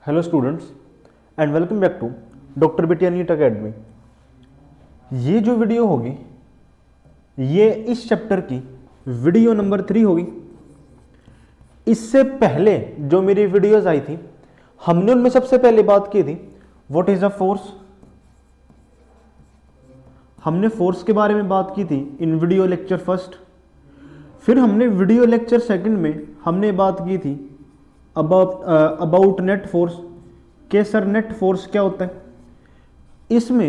Hello students and welcome back to doctor Bitiya NEET academy. ये जो video होगी ये इस चैप्टर की वीडियो नंबर 3 होगी। इससे पहले जो मेरी वीडियोस आई थी हमने उनमें सबसे पहले बात की थी व्हाट इज अ फोर्स। हमने फोर्स के बारे में बात की थी इन वीडियो लेक्चर फर्स्ट। फिर हमने वीडियो लेक्चर सेकंड में हमने बात की थी अबाउट नेट फोर्स के सर नेट फोर्स क्या होता है। इसमें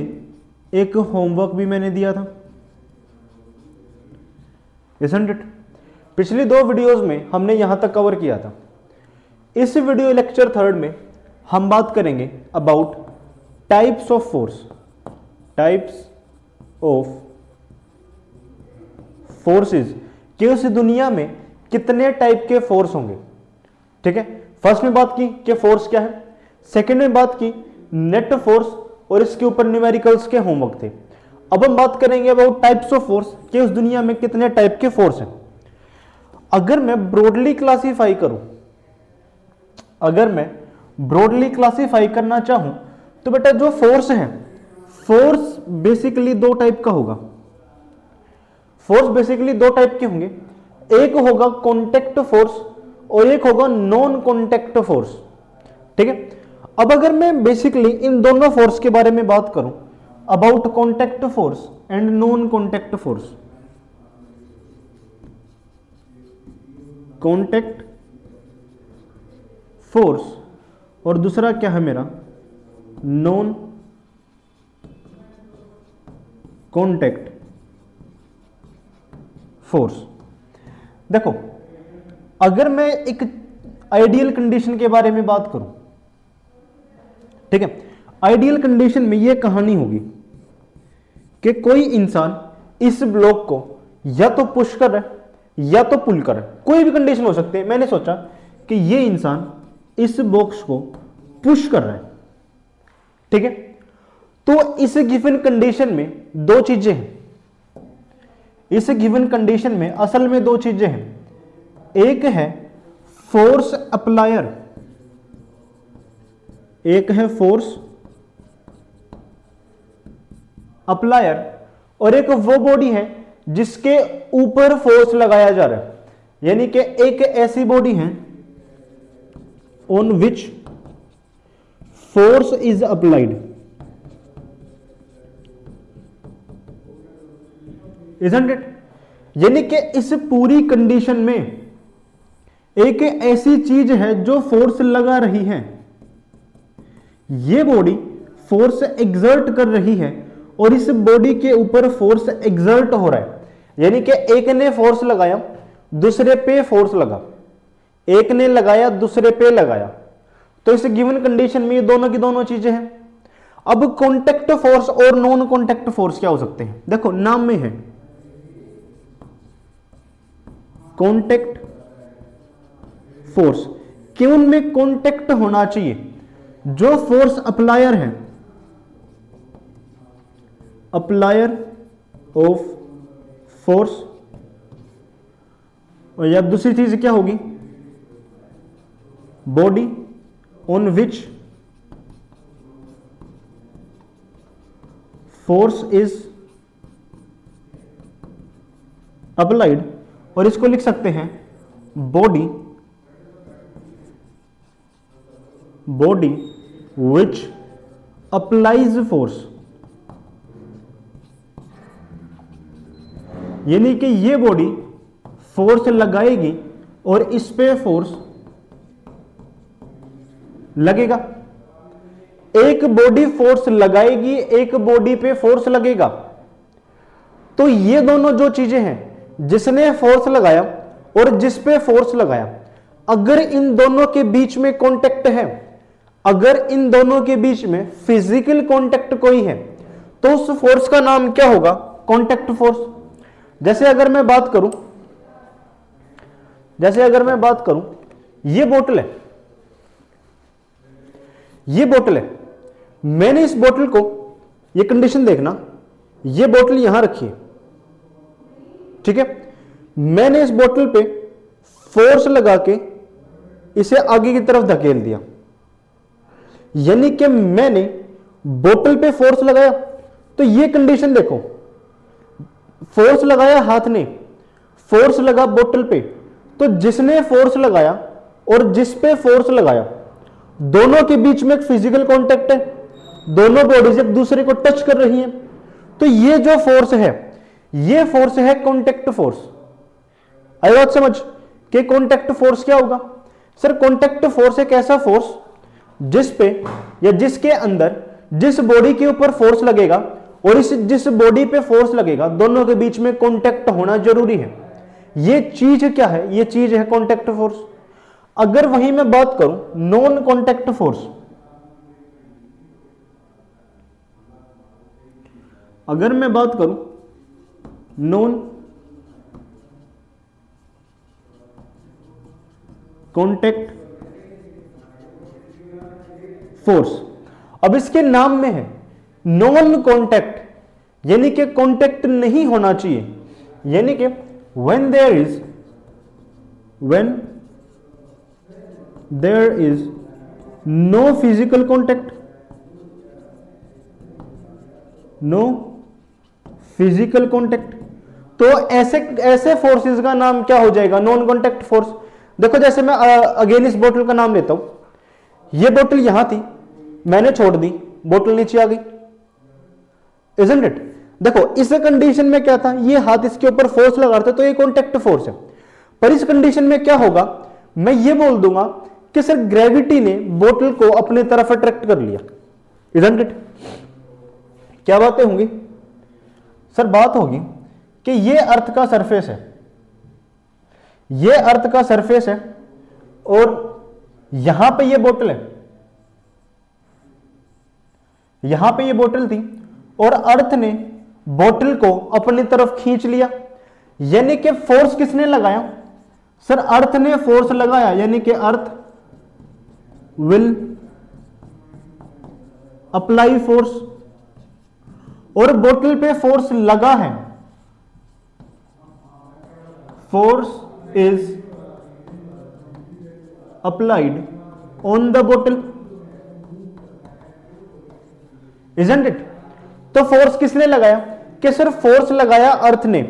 एक होमवर्क भी मैंने दिया था, isn't it? पिछली दो वीडियोस में हमने यहां तक कवर किया था। इस वीडियो लेक्चर थर्ड में हम बात करेंगे about types of force. Types of forces कि उस दुनिया में कितने टाइप के फोर्स होंगे। ठीक है, फर्स्ट में बात की कि फोर्स क्या है, सेकंड में बात की नेट फोर्स और इसके ऊपर न्यूमेरिकल्स के होमवर्क थे। अब हम बात करेंगे अबाउट टाइप्स ऑफ फोर्स कि उस दुनिया में कितने टाइप के फोर्स हैं। अगर मैं ब्रॉडली क्लासीफाई करूं, अगर मैं ब्रॉडली क्लासीफाई करना चाहूं तो बेटा जो फोर्स है, फोर्स बेसिकली दो टाइप का होगा। फोर्स बेसिकली दो टाइप के होंगे, एक होगा कॉन्टेक्ट फोर्स और एक होगा नॉन कॉन्टेक्ट फोर्स। ठीक है, अब अगर मैं बेसिकली इन दोनों फोर्स के बारे में बात करूं about contact force and non contact force. Contact force और दूसरा क्या है मेरा नॉन कॉन्टेक्ट फोर्स। देखो, अगर मैं एक आइडियल कंडीशन के बारे में बात करूं, ठीक है, आइडियल कंडीशन में यह कहानी होगी कि कोई इंसान इस ब्लॉक को या तो पुश कर रहा है या तो पुल कर रहा है, कोई भी कंडीशन हो सकती है। मैंने सोचा कि यह इंसान इस बॉक्स को पुश कर रहा है। ठीक है, तो इस गिवन कंडीशन में दो चीजें हैं। इस गिवन कंडीशन में असल में दो चीजें हैं, एक है फोर्स अप्लायर, एक है फोर्स अप्लायर और एक वो बॉडी है जिसके ऊपर फोर्स लगाया जा रहा है। यानी कि एक ऐसी बॉडी है on which force is applied, isn't it? यानी कि इस पूरी कंडीशन में एक ऐसी चीज है जो फोर्स लगा रही है, ये बॉडी फोर्स एग्जर्ट कर रही है और इस बॉडी के ऊपर फोर्स एग्जर्ट हो रहा है। यानी कि एक ने फोर्स लगाया दूसरे पे फोर्स लगा, एक ने लगाया दूसरे पे लगाया। तो इस गिवन कंडीशन में ये दोनों की दोनों चीजें हैं। अब कॉन्टेक्ट फोर्स और नॉन कॉन्टेक्ट फोर्स क्या हो सकते हैं? देखो, नाम में है कॉन्टेक्ट फोर्स कि उनमें कॉन्टेक्ट होना चाहिए। जो फोर्स अप्लायर है, अप्लायर ऑफ फोर्स, और या दूसरी चीज क्या होगी body on which force is applied, और इसको लिख सकते हैं बॉडी विच अप्लाइज फोर्स। यानी कि ये बॉडी फोर्स लगाएगी और इस पे फोर्स लगेगा। एक बॉडी फोर्स लगाएगी, एक बॉडी पे फोर्स लगेगा। तो ये दोनों जो चीजें हैं, जिसने फोर्स लगाया और जिस पे फोर्स लगाया, अगर इन दोनों के बीच में कांटेक्ट है, अगर इन दोनों के बीच में फिजिकल कांटेक्ट कोई है, तो उस फोर्स का नाम क्या होगा? Contact force. जैसे अगर मैं बात करूं ये बोतल है, ये बोतल है, मैंने इस बोतल को, ये कंडीशन देखना, ये बोतल यहां रखी है, ठीक है, मैंने इस बोतल पे फोर्स लगा के इसे आगे की तरफ धकेल दिया। यानी कि मैंने बोतल पे फोर्स लगाया, तो ये कंडीशन देखो, फोर्स लगाया हाथ ने, फोर्स लगा बोतल पे, तो जिसने फोर्स लगाया और जिस पे फोर्स लगाया दोनों के बीच में एक फिजिकल कांटेक्ट है, दोनों बॉडीज एक दूसरे को टच कर रही हैं, तो ये जो फोर्स है ये फोर्स है कांटेक्ट फोर्स। आई बात समझ कि कांटेक्ट फोर्स क्या होगा? सर कांटेक्ट फोर्स एक ऐसा फोर्स जिस पे या जिसके अंदर जिस बॉडी के ऊपर फोर्स लगेगा और इस जिस बॉडी पे फोर्स लगेगा दोनों के बीच में कांटेक्ट होना जरूरी है। ये चीज क्या है? ये चीज है कांटेक्ट फोर्स। अगर वहीं मैं बात करूं नॉन कांटेक्ट फोर्स, अगर मैं बात करूं नॉन कांटेक्ट फोर्स, अब इसके नाम में है नॉन कांटेक्ट, यानी कि कांटेक्ट नहीं होना चाहिए, यानी कि when there is no physical contact, no physical contact, तो ऐसे फोर्सेस का नाम क्या हो जाएगा? Non contact force. देखो जैसे मैं अगेन इस बोतल का नाम लेता हूं, ये बोतल यहां थी, मैंने छोड़ दी, बोतल नीचे आ गई, isn't it? देखो इस कंडीशन में क्या था, ये हाथ इसके ऊपर फोर्स लगा रहा था, तो ये कांटेक्ट फोर्स है। पर इस कंडीशन में क्या होगा, मैं ये बोल दूंगा कि सर ग्रेविटी ने बोतल को अपने तरफ अट्रैक्ट कर लिया, isn't it? क्या बातें होंगी सर? बात होगी कि ये अर्थ का सरफेस है, ये अर्थ का सरफेस है और यहां पे ये बोतल है, यहां पे ये बोतल थी और अर्थ ने बोतल को अपनी तरफ खींच लिया, यानी कि फोर्स किसने लगाया? सर अर्थ ने फोर्स लगाया, यानी कि अर्थ विल अप्लाई फोर्स, और बोतल पे फोर्स लगा है, force is applied on the बोतल, isn't it? तो फोर्स किसने लगाया? कि सर फोर्स लगाया अर्थ ने।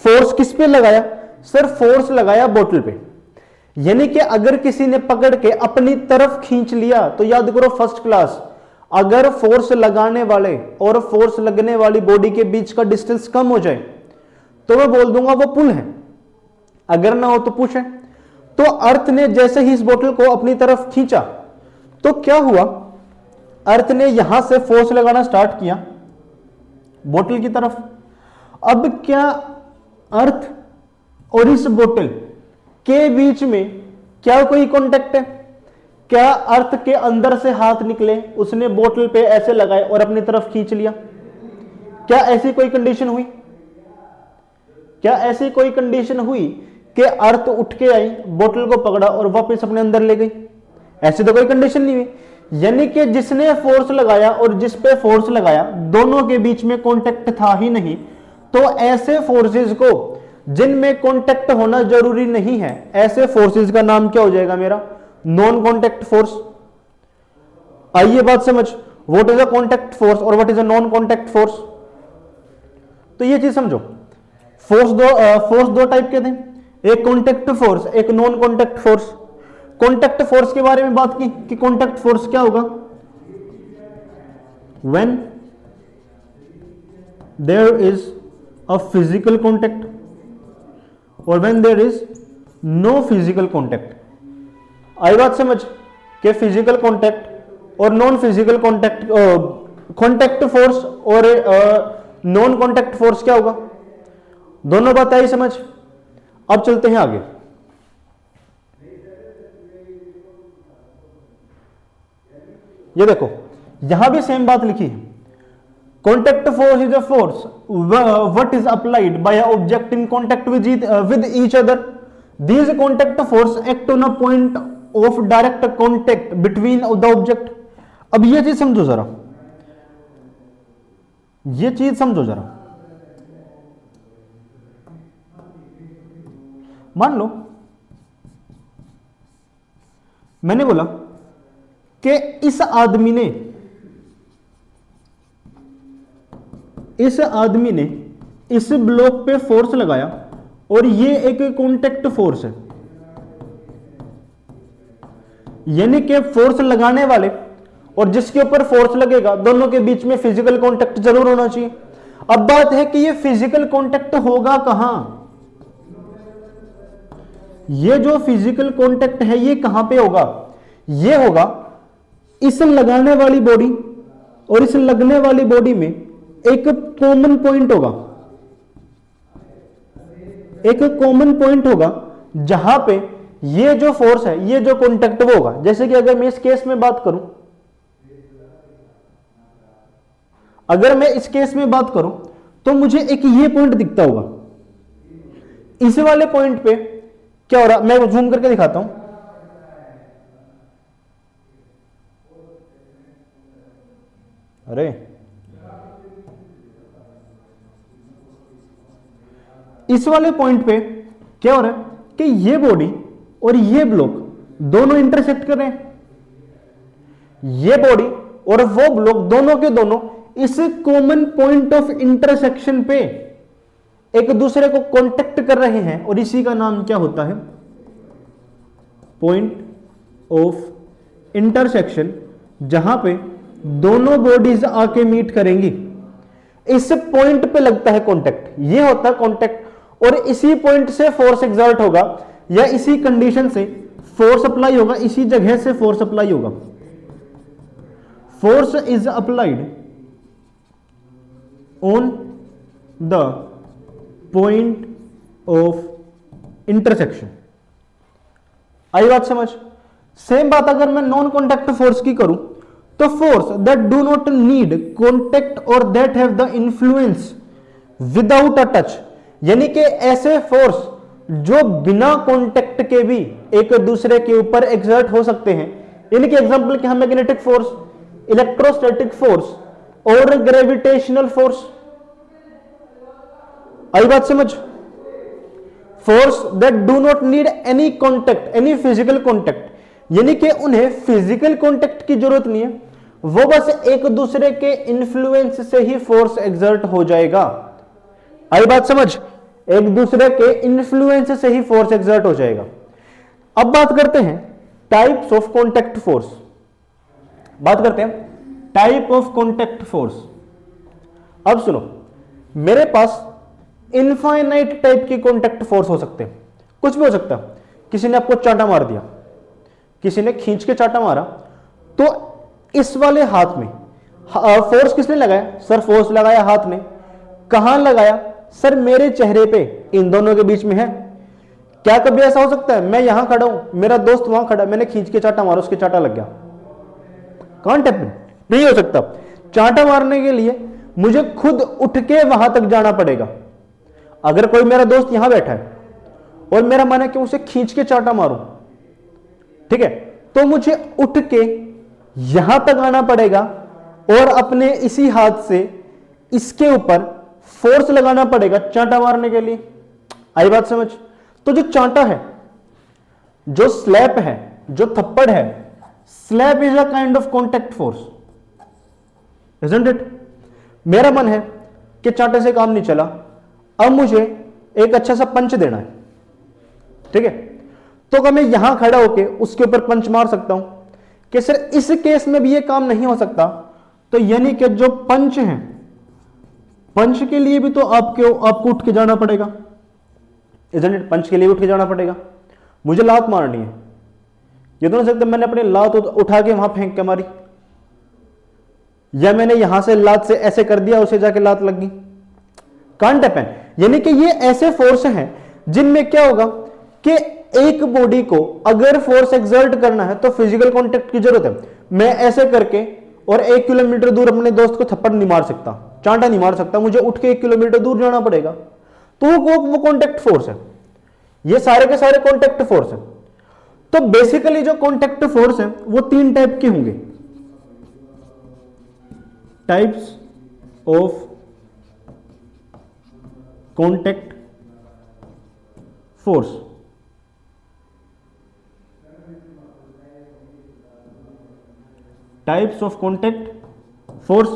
फोर्स किस पे लगाया? सर फोर्स लगाया बोतल पे। यानी कि अगर किसी ने पकड़ के अपनी तरफ खींच लिया, तो याद करो फर्स्ट क्लास, अगर फोर्स लगाने वाले और फोर्स लगने वाली बॉडी के बीच का डिस्टेंस कम हो जाए तो मैं बोल दूंगा वो पुल है, अगर ना हो तो पुश है। तो अर्थ ने जैसे ही इस बोतल को अपनी तरफ खींचा तो क्या हुआ, अर्थ ने यहां से फोर्स लगाना स्टार्ट किया बोतल की तरफ। अब क्या अर्थ और इस बोतल के बीच में क्या कोई कांटेक्ट है? क्या अर्थ के अंदर से हाथ निकले, उसने बोतल पे ऐसे लगाए और अपनी तरफ खींच लिया? क्या ऐसी कोई कंडीशन हुई? क्या ऐसी कोई कंडीशन हुई कि अर्थ उठ के आई, बोतल को पकड़ा और वापस अपने अंदर ले गई? ऐसी तो कोई कंडीशन नहीं हुई। यानी कि जिसने फोर्स लगाया और जिस पे फोर्स लगाया दोनों के बीच में कांटेक्ट था ही नहीं। तो ऐसे फोर्सेस को जिनमें कांटेक्ट होना जरूरी नहीं है, ऐसे फोर्सेस का नाम क्या हो जाएगा मेरा? Non contact force. आइए बात समझ, what is a contact force और what is a non contact force. तो ये चीज समझो, फोर्स दो टाइप के थे, एक कांटेक्ट फोर्स, एक non contact force. Contact force के बारे में बात की कि कांटेक्ट फोर्स क्या होगा? When there is a physical contact और when there is no physical contact. आई बात समझ कि फिजिकल कांटेक्ट और non physical contact, contact force और नॉन कांटेक्ट फोर्स क्या होगा? दोनों बात आई समझ। अब चलते हैं आगे। ये देखो यहां भी सेम बात लिखी है, contact force is a force what is applied by a object in contact with each other. These contact force act on a point of direct contact between the object. अब ये चीज समझो जरा, ये चीज समझो जरा। मान लो मैंने बोला कि इस आदमी ने इस ब्लॉक पे फोर्स लगाया और ये एक कॉन्टेक्ट फोर्स है, यानी कि फोर्स लगाने वाले और जिसके ऊपर फोर्स लगेगा दोनों के बीच में फिजिकल कांटेक्ट जरूर होना चाहिए। अब बात है कि ये फिजिकल कांटेक्ट होगा कहां, ये जो फिजिकल कांटेक्ट है ये कहां पे होगा, ये होगा इस लगाने वाली बॉडी और इस लगने वाली बॉडी में एक कॉमन पॉइंट होगा, एक कॉमन पॉइंट होगा जहां पे ये जो फोर्स है, ये जो कांटेक्ट वो होगा। जैसे कि अगर मैं इस केस में बात करूं, अगर मैं इस केस में बात करूं तो मुझे एक ये पॉइंट दिखता होगा, इस वाले पॉइंट पे क्या हो रहा, मैं जूम करके दिखाता हूं। अरे इस वाले पॉइंट पे क्या हो रहा है कि ये बॉडी और ये ब्लॉक दोनों इंटरसेक्ट कर रहे हैं, ये बॉडी और वो ब्लॉक दोनों के दोनों इस कॉमन पॉइंट ऑफ इंटरसेक्शन पे एक दूसरे को कांटेक्ट कर रहे हैं और इसी का नाम क्या होता है, पॉइंट ऑफ इंटरसेक्शन, जहां पे दोनों बॉडीज आके मीट करेंगी। इस पॉइंट पे लगता है कांटेक्ट, ये होता है कांटेक्ट, और इसी पॉइंट से फोर्स एग्जर्ट होगा या इसी कंडीशन से फोर्स अप्लाई होगा, इसी जगह से फोर्स अप्लाई होगा। Force is applied on the point of intersection. आई बात समझ। सेम बात अगर मैं नॉन कॉन्टैक्ट फोर्स की करूं तो force that do not need contact और that have the influence without a touch, यानी कि ऐसे फोर्स जो बिना कॉन्टैक्ट के भी एक दूसरे के ऊपर एक्सर्ट हो सकते हैं। इनके एग्जांपल क्या, मैग्नेटिक फोर्स, इलेक्ट्रोस्टैटिक फोर्स और ग्रेविटेशनल फोर्स। आई बात समझ। Force that do not need any contact, any physical contact, यानी कि उन्हें फिजिकल कॉन्टैक्ट की जरूरत नहीं है, वो बस एक दूसरे के इन्फ्लुएंस से ही फोर्स एक्सर्ट हो जाएगा। आई बात समझ, एक दूसरे के इन्फ्लुएंस से ही फोर्स एक्सर्ट हो जाएगा। अब बात करते हैं टाइप्स ऑफ कॉन्टैक्ट फोर्स, बात करते हैं टाइप ऑफ कॉन्टैक्ट फोर्स। अब सुनो, मेरे पास इनफाइनाइट टाइप की कॉन्टैक्ट फोर्स हो सकते हैं, कुछ भी हो सकता है। किसी ने आपको चांटा मार दिया, किसी ने खींच के चांटा मारा, तो इस वाले हाथ में फोर्स किसने लगाया, सर फोर्स लगाया हाथ ने। कहां लगाया, सर मेरे चेहरे पे, इन दोनों के बीच में है। क्या कभी ऐसा हो सकता है मैं यहां खड़ा हूं, मेरा दोस्त वहां खड़ा, मैंने खींच के चांटा मारा, उसके चांटा लग गया? कांट हैपन, नहीं हो सकता। चांटा मारने के लिए मुझे खुद उठ के वहां तक जाना पड़ेगा। अगर कोई मेरा दोस्त यहां बैठा है और मेरा मन है कि उसे खींच के चांटा मारूं, ठीक है, तो मुझे उठ के यहां तक आना पड़ेगा और अपने इसी हाथ से इसके ऊपर फोर्स लगाना पड़ेगा चांटा मारने के लिए। आई बात समझ। तो जो चांटा है, जो स्लैप है, जो थप्पड़ है, slap is a kind of contact force, isn't it. मेरा मन है कि चांटे से काम नहीं चला, अब मुझे एक अच्छा सा पंच देना है, ठीक है, तो क्या मैं यहां खड़ा होकर उसके ऊपर पंच मार सकता हूं? कि सर इस केस में भी ये काम नहीं हो सकता, तो यानी कि जो पंच है, पंच के लिए भी तो आपको उठ के जाना पड़ेगा, इजंट इट। पंच के लिए उठ के जाना पड़ेगा। मुझे लात मारनी है, ये तो नहीं सकता मैंने अपनी लात उठा के वहां फेंक के मारी, या मैंने यहां से लात से ऐसे कर दिया, उसे जाके लात लग गई। Can't happen. यानी कि ये ऐसे फोर्स हैं जिनमें क्या होगा कि एक बॉडी को अगर फोर्स एक्सर्ट करना है तो फिजिकल कांटेक्ट की जरूरत है। मैं ऐसे करके और 1 किलोमीटर दूर अपने दोस्त को थप्पड़ नहीं मार सकता, चांटा नहीं मार सकता, मुझे उठ के 1 किलोमीटर दूर जाना पड़ेगा। तो वो कांटेक्ट फोर्स है। ये सारे के सारे कांटेक्ट फोर्स है। तो बेसिकली जो कांटेक्ट फोर्स है वो 3 टाइप के होंगे, types of contact force. Types of contact force.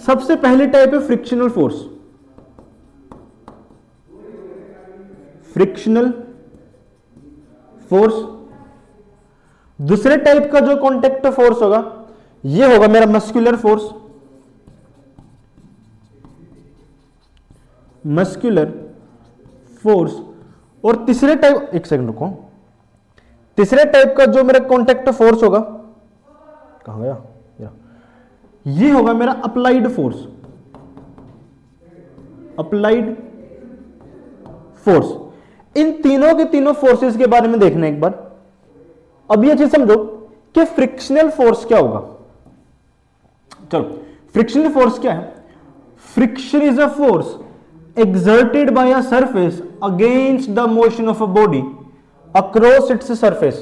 सबसे पहली टाइप है फ्रिक्शनल फोर्स, फ्रिक्शनल फोर्स। दूसरे टाइप का जो कॉन्टैक्ट फोर्स होगा ये होगा मेरा मस्कुलर फोर्स, मस्कुलर फोर्स। और तीसरे टाइप, एक सेकंड रुको, तीसरे टाइप का जो मेरा कॉन्टैक्ट फोर्स होगा, कहां गया, ये होगा मेरा अप्लाइड फोर्स, अप्लाइड फोर्स। इन तीनों के तीनों फोर्सेस के बारे में देखना एक बार। अब ये चीज समझो कि फ्रिक्शनल फोर्स क्या होगा। चलो, फ्रिक्शनल फोर्स क्या है? Friction is a force exerted by a surface against the motion of a body across its surface।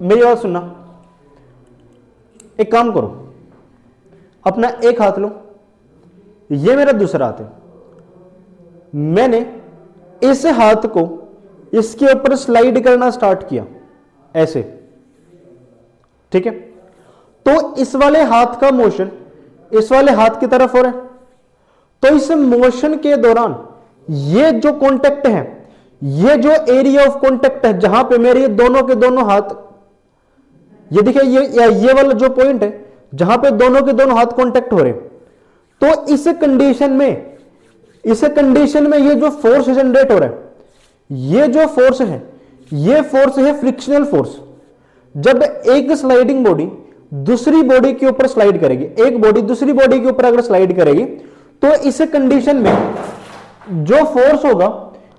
मेरी बात सुनना, एक काम करो, अपना एक हाथ लो, ये मेरा दूसरा हाथ है, मैंने इस हाथ को इसके ऊपर स्लाइड करना स्टार्ट किया ऐसे, ठीक है? तो इस वाले हाथ का मोशन इस वाले हाथ की तरफ हो रहा है, तो इस मोशन के दौरान ये जो कॉन्टेक्ट है, ये जो एरिया ऑफ कॉन्टेक्ट है, जहां पे मेरे दोनों के दोनों हाथ, ये देखिए ये वाला जो पॉइंट है जहां पे दोनों के दोनों हाथ कॉन्टेक्ट हो रहे, तो इस कंडीशन में ये जो फोर्स जनरेट हो रहा है, ये जो फोर्स है, ये फोर्स है फ्रिक्शनल फोर्स। जब एक स्लाइडिंग बॉडी दूसरी बॉडी के ऊपर स्लाइड करेगी, एक बॉडी दूसरी बॉडी के ऊपर अगर स्लाइड करेगी, तो इस कंडीशन में जो फोर्स होगा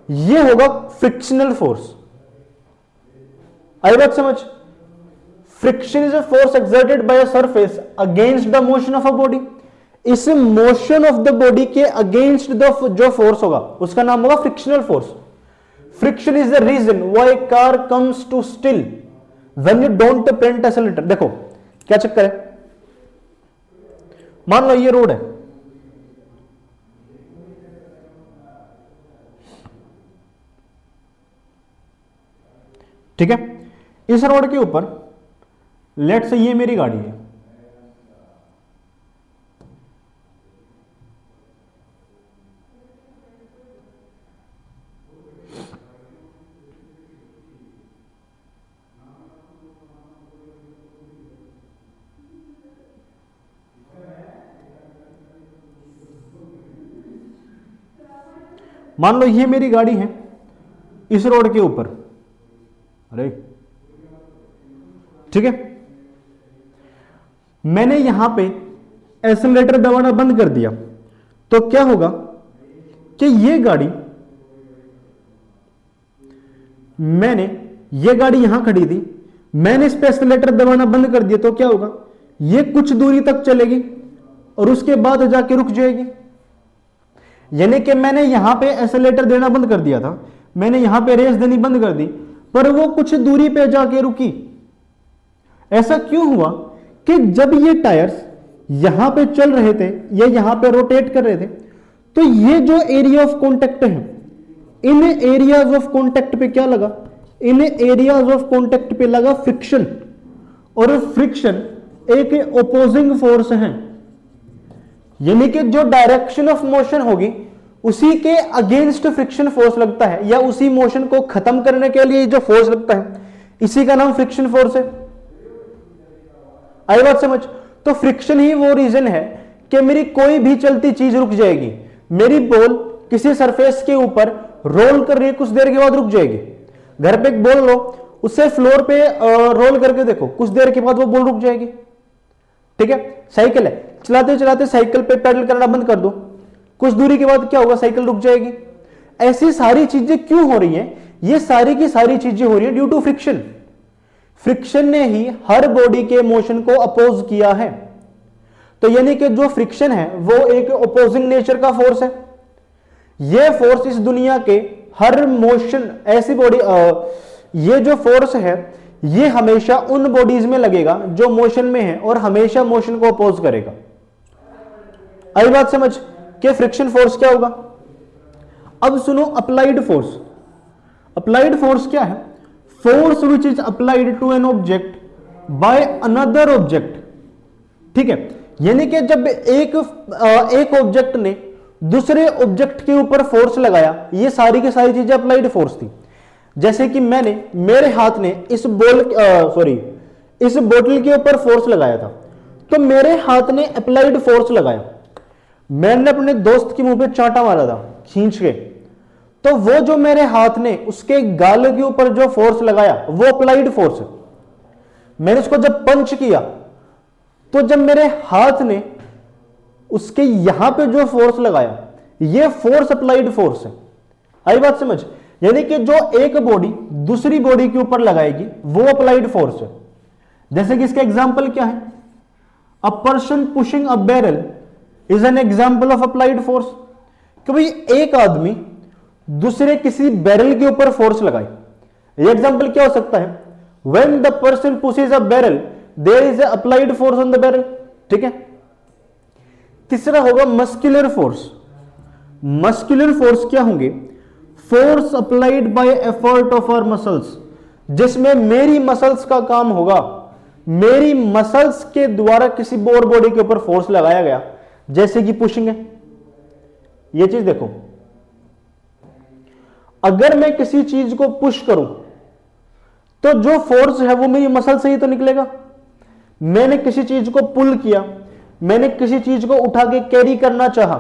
ये होगा फ्रिक्शनल फोर्स। आई बात समझ? Friction is a force exerted by a surface against the motion of a body. इस मोशन ऑफ द बॉडी के अगेंस्ट द जो फोर्स होगा उसका नाम होगा frictional force. Friction is the reason why car comes to still when you don't print accelerator. देखो क्या चक्कर है, मान लो ये रोड है, ठीक है? इस रोड के ऊपर लेट्स से ये मेरी गाड़ी है, मान लो ये मेरी गाड़ी है इस रोड के ऊपर, अरे ठीक है, मैंने यहां पे एक्सीलरेटर दबाना बंद कर दिया, तो क्या होगा कि ये गाड़ी, मैंने ये गाड़ी यहां खड़ी थी, मैंने इस पे एक्सीलरेटर दबाना बंद कर दिया, तो क्या होगा, ये कुछ दूरी तक चलेगी और उसके बाद जाके रुक जाएगी। यानी कि मैंने यहां पे एक्सीलरेटर देना बंद कर दिया था, मैंने यहां पे रेस देनी बंद कर दी, पर वो कुछ दूरी पे जाके रुकी। ऐसा क्यों हुआ कि जब ये टायर्स यहां पे चल रहे थे, ये यहां पे रोटेट कर रहे थे, तो ये जो एरिया ऑफ कॉन्टेक्ट है, इन एरियाज ऑफ कॉन्टेक्ट पे क्या लगा, इन एरियाज ऑफ कॉन्टेक्ट पे लगा फ्रिक्शन। और फ्रिक्शन एक ओपोजिंग फोर्स है, यानी कि जो डायरेक्शन ऑफ मोशन होगी उसी के अगेंस्ट फ्रिक्शन फोर्स लगता है, या उसी मोशन को खत्म करने के लिए जो फोर्स लगता है, इसी का नाम फ्रिक्शन फोर्स है। आई बात समझ? तो फ्रिक्शन ही वो रीजन है कि मेरी कोई भी चलती चीज रुक जाएगी। मेरी बॉल किसी सरफेस के ऊपर रोल कर रही है, कुछ देर के बाद रुक जाएगी। घर पे एक बॉल लो, उससे फ्लोर पे रोल करके देखो, कुछ देर के बाद वो बॉल रुक जाएगी। ठीक है? साइकिल है, चलाते चलाते साइकिल पे पेडल करना बंद कर दो, कुछ दूरी के बाद क्या होगा, साइकिल रुक जाएगी। ऐसी सारी चीजें क्यों हो रही हैं? ये सारी की सारी चीजें हो रही है ड्यू टू फ्रिक्शन। फ्रिक्शन ने ही हर बॉडी के मोशन को अपोज किया है। तो यानी कि जो फ्रिक्शन है वो एक अपोजिंग नेचर का फोर्स है। ये फोर्स इस दुनिया के हर मोशन, ऐसी बॉडी, ये जो फोर्स है ये हमेशा उन बॉडीज में लगेगा जो मोशन में है और हमेशा मोशन को अपोज करेगा। आई बात समझ कि फ्रिक्शन फोर्स क्या होगा? अब सुनो अप्लाइड फोर्स। अप्लाइड फोर्स क्या है? Force which is applied to an object by another object ठीक है, यानी कि जब एक ऑब्जेक्ट ने दूसरे ऑब्जेक्ट के ऊपर फोर्स लगाया, ये सारी की सारी चीजें अप्लाइड फोर्स थी। जैसे कि मेरे हाथ ने इस बोतल के ऊपर फोर्स लगाया था, तो मेरे हाथ ने अप्लाइड फोर्स लगाया। मैंने अपने दोस्त के मुंह पे चांटा मारा था खींच के, तो वो जो मेरे हाथ ने उसके गाल के ऊपर जो फोर्स लगाया वो अप्लाइड फोर्स है। मैंने उसको जब पंच किया, तो जब मेरे हाथ ने उसके यहां पे जो फोर्स लगाया, ये फोर्स अप्लाइड फोर्स है। आई बात समझ? यानी कि जो एक बॉडी दूसरी बॉडी के ऊपर लगाएगी वो अप्लाइड फोर्स है। जैसे कि इसका एग्जांपल क्या है, a person pushing a barrel is an example of applied force. कि भाई एक आदमी दूसरे किसी बैरल के ऊपर फोर्स लगाए। ये एग्जांपल क्या हो सकता है, when the person pushes a barrel there is a applied force on the barrel. ठीक है, तीसरा होगा मस्कुलर फोर्स। मस्कुलर फोर्स क्या होंगे, force applied by effort of our muscles, जिसमें मेरी मसल्स का काम होगा, मेरी मसल्स के द्वारा किसी और बॉडी के ऊपर फोर्स लगाया गया, जैसे कि पुशिंग है। यह चीज देखो, अगर मैं किसी चीज को पुश करूं तो जो फोर्स है वो मेरी मसल से ही तो निकलेगा। मैंने किसी चीज को पुल किया, मैंने किसी चीज को उठा के कैरी करना चाहा,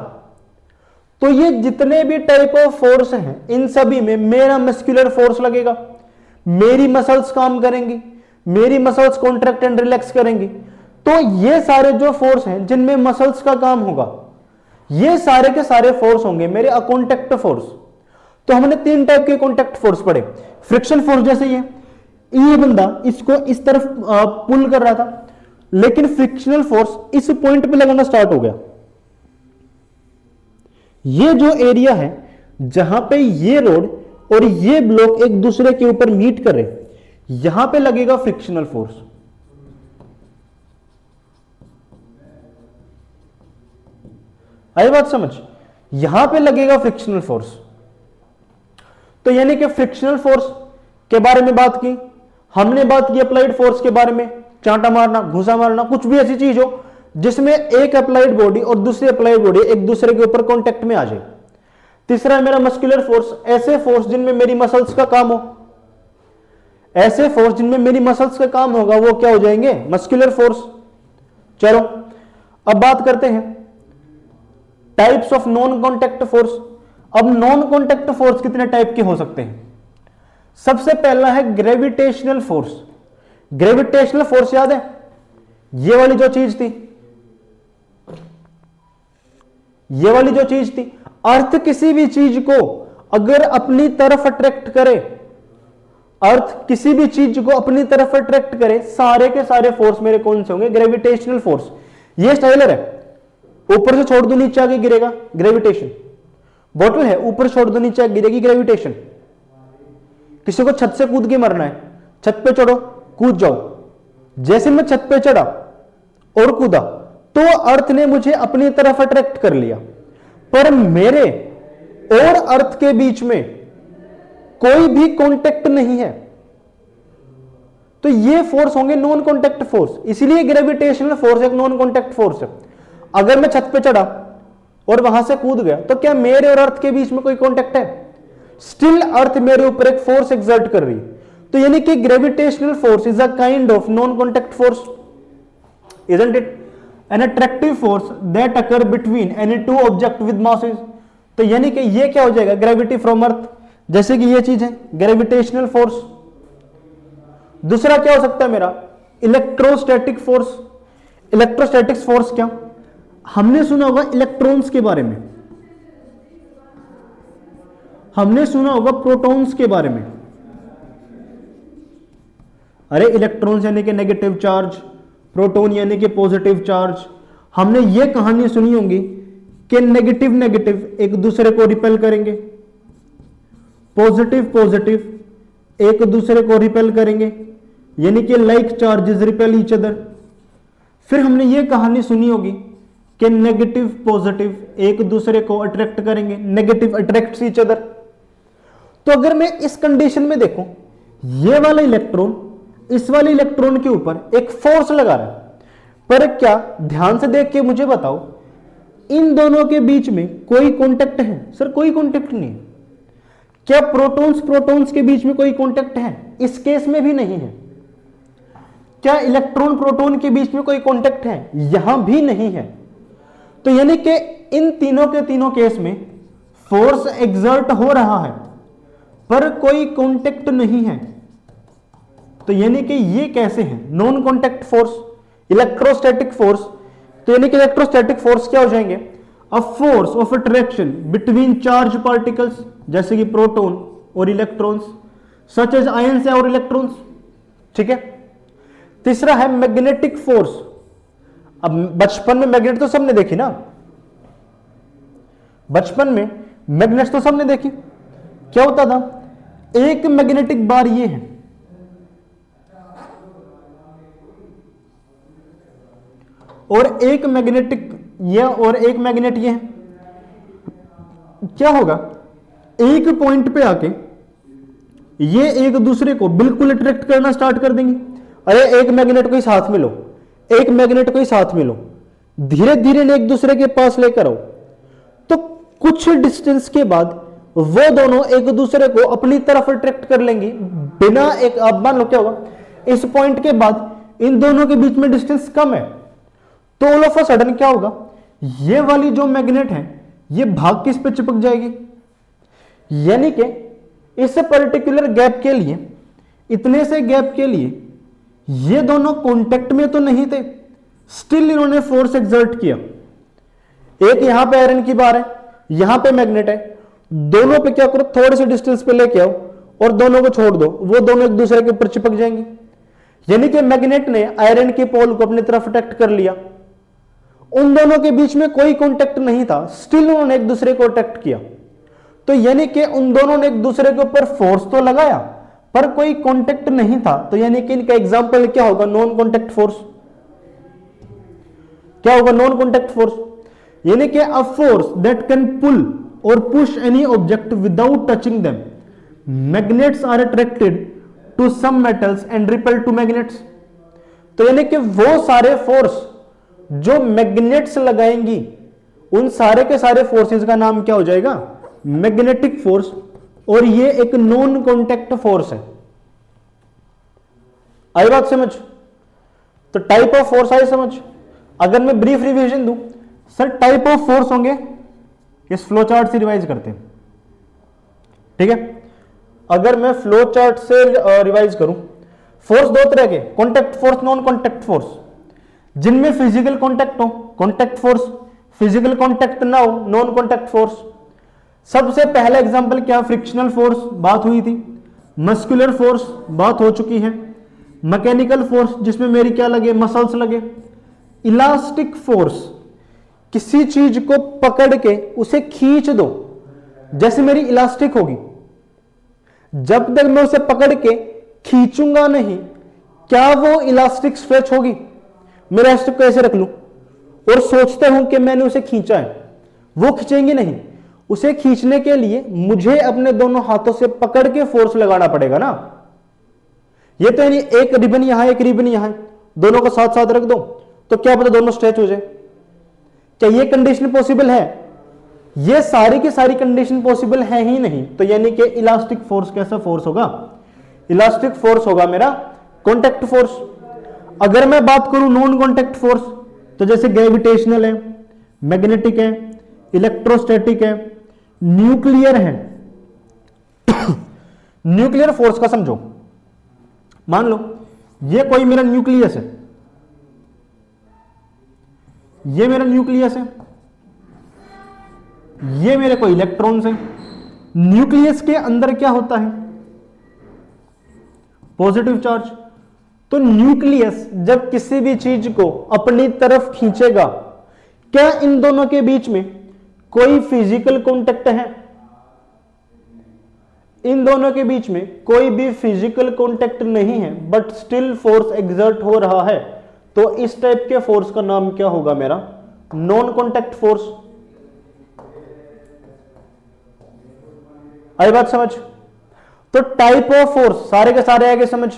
तो ये जितने भी टाइप ऑफ फोर्स हैं इन सभी में मेरा मस्कुलर फोर्स लगेगा। मेरी मसल्स काम करेंगी, मेरी मसल्स कॉन्ट्रैक्ट एंड रिलैक्स करेंगी। तो ये सारे जो फोर्स हैं जिनमें मसल्स का काम होगा, ये सारे के सारे फोर्स होंगे मेरे अकॉन्टैक्ट फोर्स। तो हमने 3 टाइप के कॉन्टैक्ट फोर्स पढ़े। फ्रिक्शन फोर्स, जैसे ये बंदा इसको इस तरफ पुल कर रहा था, लेकिन फ्रिक्शनल फोर्स इस पॉइंट पे लगाना स्टार्ट हो गया। ये जो एरिया है जहां पे ये रोड और ये ब्लॉक एक दूसरे के ऊपर मीट कर रहे, यहां पे लगेगा फ्रिक्शनल फोर्स। आई बात समझ? यहां पे लगेगा फ्रिक्शनल फोर्स। तो यानी कि फ्रिक्शनल फोर्स के बारे में बात की हमने, बात की अप्लाइड फोर्स के बारे में, चांटा मारना, घुसा मारना, कुछ भी ऐसी चीज हो जिसमें एक अप्लाइड बॉडी और दूसरी अप्लाइड बॉडी एक दूसरे के ऊपर कांटेक्ट में आ जाए। तीसरा है मेरा मस्कुलर फोर्स, ऐसे फोर्स जिनमें मेरी मसल्स का काम हो, ऐसे फोर्स जिनमें मेरी मसल्स का काम होगा वो क्या हो जाएंगे, मस्कुलर फोर्स। चलो अब बात करते हैं types of non contact force. अब नॉन कॉन्टैक्ट फोर्स कितने टाइप के हो सकते हैं? सबसे पहला है ग्रेविटेशनल फोर्स। ग्रेविटेशनल फोर्स याद है, ये वाली जो चीज थी, ये वाली जो चीज थी, अर्थ किसी भी चीज को अगर अपनी तरफ अट्रैक्ट करे, अर्थ किसी भी चीज को अपनी तरफ अट्रैक्ट करे, सारे के सारे फोर्स मेरे कौन से होंगे, ग्रेविटेशनल फोर्स। ये स्टाइलर है, ऊपर से छोड़ दो नीचे आके गिरेगा, ग्रेविटेशन। बोतल है, ऊपर छोड़ दो नीचे गिरेगी, ग्रेविटेशन। किसी को छत से कूद के मरना है, छत पे चढ़ो, कूद जाओ। जैसे मैं छत पे चढ़ा और कूदा तो अर्थ ने मुझे अपनी तरफ अट्रैक्ट कर लिया, पर मेरे और अर्थ के बीच में कोई भी कांटेक्ट नहीं है, तो ये फोर्स होंगे नॉन कांटेक्ट फोर्स। इसलिए ग्रेविटेशनल फोर्स एक नॉन कांटेक्ट फोर्स है। अगर मैं छत पे चढ़ा और वहां से कूद गया तो क्या मेरे और अर्थ के बीच में कोई कांटेक्ट है? स्टिल अर्थ मेरे ऊपर एक फोर्स एक्सर्ट कर रही है। तो यानी कि gravitational force is a kind of non contact force, isn't it? An attractive force that occur between any two object with masses. तो यानी कि ये क्या हो जाएगा, ग्रेविटी फ्रॉम अर्थ, जैसे कि ये चीज है ग्रेविटेशनल फोर्स। दूसरा क्या हो सकता है मेरा, इलेक्ट्रोस्टैटिक फोर्स। इलेक्ट्रोस्टैटिक फोर्स क्या, हमने सुना होगा इलेक्ट्रॉन्स के बारे में, हमने सुना होगा प्रोटॉन्स के बारे में। अरे इलेक्ट्रॉन्स यानी कि नेगेटिव चार्ज, प्रोटॉन यानी कि पॉजिटिव चार्ज। हमने ये कहानी सुनी होगी कि नेगेटिव नेगेटिव एक दूसरे को रिपेल करेंगे, पॉजिटिव पॉजिटिव एक दूसरे को रिपेल करेंगे, यानी कि like charges repel each other. फिर हमने ये कहानी सुनी होगी कि नेगेटिव पॉजिटिव एक दूसरे को अट्रैक्ट करेंगे, नेगेटिव अट्रैक्ट्स ईच अदर। तो अगर मैं इस कंडीशन में देखूं, ये वाला इलेक्ट्रॉन इस वाले इलेक्ट्रॉन के ऊपर एक फोर्स लगा रहा है, पर क्या ध्यान से देख के मुझे बताओ, इन दोनों के बीच में कोई कांटेक्ट है? सर कोई कांटेक्ट नहीं है। क्या प्रोटॉन्स प्रोटॉन्स के बीच में कोई कांटेक्ट है? इस केस में भी नहीं है। क्या इलेक्ट्रॉन प्रोटॉन के बीच में कोई कांटेक्ट है? यहां भी नहीं है। तो यानी कि इन तीनों के तीनों केस में फोर्स एक्सर्ट हो रहा है पर कोई कांटेक्ट नहीं है। तो यानी कि ये कैसे है? Non contact force, electrostatic force. तो यानी कि इलेक्ट्रोस्टैटिक फोर्स क्या हो जाएंगे? A force of attraction between charge particles, जैसे कि प्रोटॉन और इलेक्ट्रॉन्स, सच एज आयंस और इलेक्ट्रॉन्स। ठीक है। तीसरा है मैग्नेटिक फोर्स। अब बचपन में मैग्नेट तो सबने देखी ना, बचपन में मैग्नेट तो सबने देखी। क्या होता था? एक मैग्नेटिक बार ये है और एक मैग्नेटिक ये और एक मैग्नेट ये है। क्या होगा? एक पॉइंट पे आके ये एक दूसरे को बिल्कुल अट्रैक्ट करना स्टार्ट कर देंगे। अरे एक मैग्नेट को ही साथ में लो, एक मैग्नेट को ही साथ में लो, धीरे धीरे एक दूसरे के पास लेकर आओ, तो कुछ डिस्टेंस के बाद वो दोनों एक दूसरे को अपनी तरफ अट्रैक्ट कर लेंगी बिना एक। अब मान लो क्या होगा, इस पॉइंट के बाद इन दोनों के बीच में डिस्टेंस कम है, तो ऑल ऑफ अ सडन क्या होगा? ये वाली जो मैग्नेट है ये भाग किस पे चिपक जाएगी? यानी कि इस पर्टिकुलर गैप के लिए, इतने से गैप के लिए ये दोनों कांटेक्ट में तो नहीं थे, स्टिल इन्होंने फोर्स एक्सर्ट किया। एक यहां पे आयरन की बार है, यहां पे मैग्नेट है, दोनों पे क्या करो, थोड़े से डिस्टेंस पे लेके आओ और दोनों को छोड़ दो, वो दोनों एक दूसरे के ऊपर चिपक जाएंगे। यानी कि मैग्नेट ने आयरन के पोल को अपनी तरफ अट्रैक्ट कर लिया, उन दोनों के बीच में कोई कांटेक्ट नहीं था, स्टिल उन्होंने एक दूसरे को अट्रैक्ट किया। तो यानी कि उन दोनों ने एक दूसरे के ऊपर फोर्स तो लगाया पर कोई कांटेक्ट नहीं था। तो यानी कि इनका एग्जांपल क्या होगा? Non contact force. क्या होगा? Non contact force. यानी कि a force that can pull और push any object without touching them. Magnets are attracted to some metals and repel to magnets. तो यानी कि वो सारे फोर्स जो मैग्नेट्स लगाएंगी, उन सारे के सारे फोर्सेस का नाम क्या हो जाएगा? Magnetic force. और ये एक नॉन कांटेक्ट फोर्स है। आई बात समझ? तो टाइप ऑफ फोर्स आई समझ? अगर मैं ब्रीफ रिवीजन दूं, सर टाइप ऑफ फोर्स होंगे, इस फ्लो चार्ट से रिवाइज करते हैं। ठीक है। अगर मैं फ्लो चार्ट से रिवाइज करूं, फोर्स दो तरह के, contact force, non contact force. जिनमें फिजिकल कांटेक्ट हो कांटेक्ट फोर्स, फिजिकल कांटेक्ट ना हो नॉन कांटेक्ट फोर्स। सबसे पहला एग्जांपल क्या? फ्रिक्शनल फोर्स बात हुई थी, मस्कुलर फोर्स बात हो चुकी है, मैकेनिकल फोर्स जिसमें मेरी क्या लगे? मसल्स लगे। इलास्टिक फोर्स, किसी चीज को पकड़ के उसे खींच दो, जैसे मेरी इलास्टिक होगी, जब तक मैं उसे पकड़ के खींचूंगा नहीं, क्या वो इलास्टिक स्ट्रेच होगी? मैं इलास्टिक को ऐसे रख लूं और सोचता हूं कि मैंने उसे खींचा है, वो खींचेंगे नहीं। उसे खींचने के लिए मुझे अपने दोनों हाथों से पकड़ के फोर्स लगाना पड़ेगा ना। ये तो यानी एक रिबन यहां एक रिबन यहां, दोनों को साथ साथ रख दो तो क्या पता दोनों स्ट्रेच हो जाए। क्या ये कंडीशन पॉसिबल है? ये सारी की सारी कंडीशन पॉसिबल है ही नहीं। तो यानी कि इलास्टिक फोर्स कैसा फोर्स होगा? इलास्टिक फोर्स होगा मेरा कांटेक्ट फोर्स। अगर मैं बात करूं नॉन कांटेक्ट फोर्स, तो जैसे ग्रेविटेशनल है, मैग्नेटिक है, इलेक्ट्रोस्टैटिक है, न्यूक्लियर है। न्यूक्लियर फोर्स का समझो, मान लो ये कोई मेरा न्यूक्लियस है, ये मेरा न्यूक्लियस है, ये मेरे कोई इलेक्ट्रॉन्स हैं। न्यूक्लियस के अंदर क्या होता है? Positive charge. तो न्यूक्लियस जब किसी भी चीज को अपनी तरफ खींचेगा, क्या इन दोनों के बीच में कोई फिजिकल कांटेक्ट है? इन दोनों के बीच में कोई भी फिजिकल कांटेक्ट नहीं है, बट स्टिल फोर्स एक्सर्ट हो रहा है। तो इस टाइप के फोर्स का नाम क्या होगा मेरा? Non contact force. आई बात समझ? तो टाइप ऑफ फोर्स सारे के सारे आगे समझ।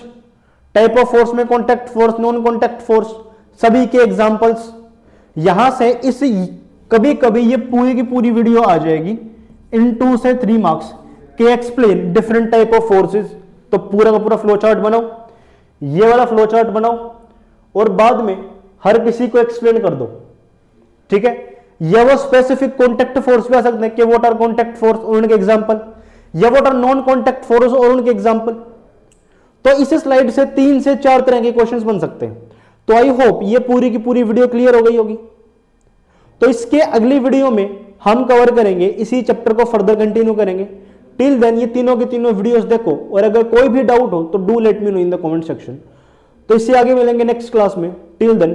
टाइप ऑफ फोर्स में contact force, non contact force, सभी के एग्जांपल्स। यहां से इस कभी कभी ये पूरी की पूरी वीडियो आ जाएगी इन 2 से 3 मार्क्स के explain different type of forces. तो पूरा का पूरा फ्लो चार्ट बनाओ, ये वाला फ्लो चार्ट बनाओ और बाद में हर किसी को एक्सप्लेन कर दो, ठीक है। या वो स्पेसिफिक कॉन्टेक्ट फोर्स भी आ सकते हैं कि व्हाट आर कॉन्टेक्ट फोर्स और उनके एग्जांपल, या what are non contact force और उनके एग्जांपल। तो इस स्लाइड से 3 से 4 तरह के क्वेश्चंस बन सकते हैं। तो आई होप ये पूरी की पूरी वीडियो क्लियर हो गई होगी। तो इसके अगली वीडियो में हम कवर करेंगे, इसी चैप्टर को फर्दर कंटिन्यू करेंगे। टिल देन ये तीनों की तीनों वीडियोस देखो और अगर कोई भी डाउट हो तो do let me know in the comment section. तो इससे आगे मिलेंगे नेक्स्ट क्लास में। Till then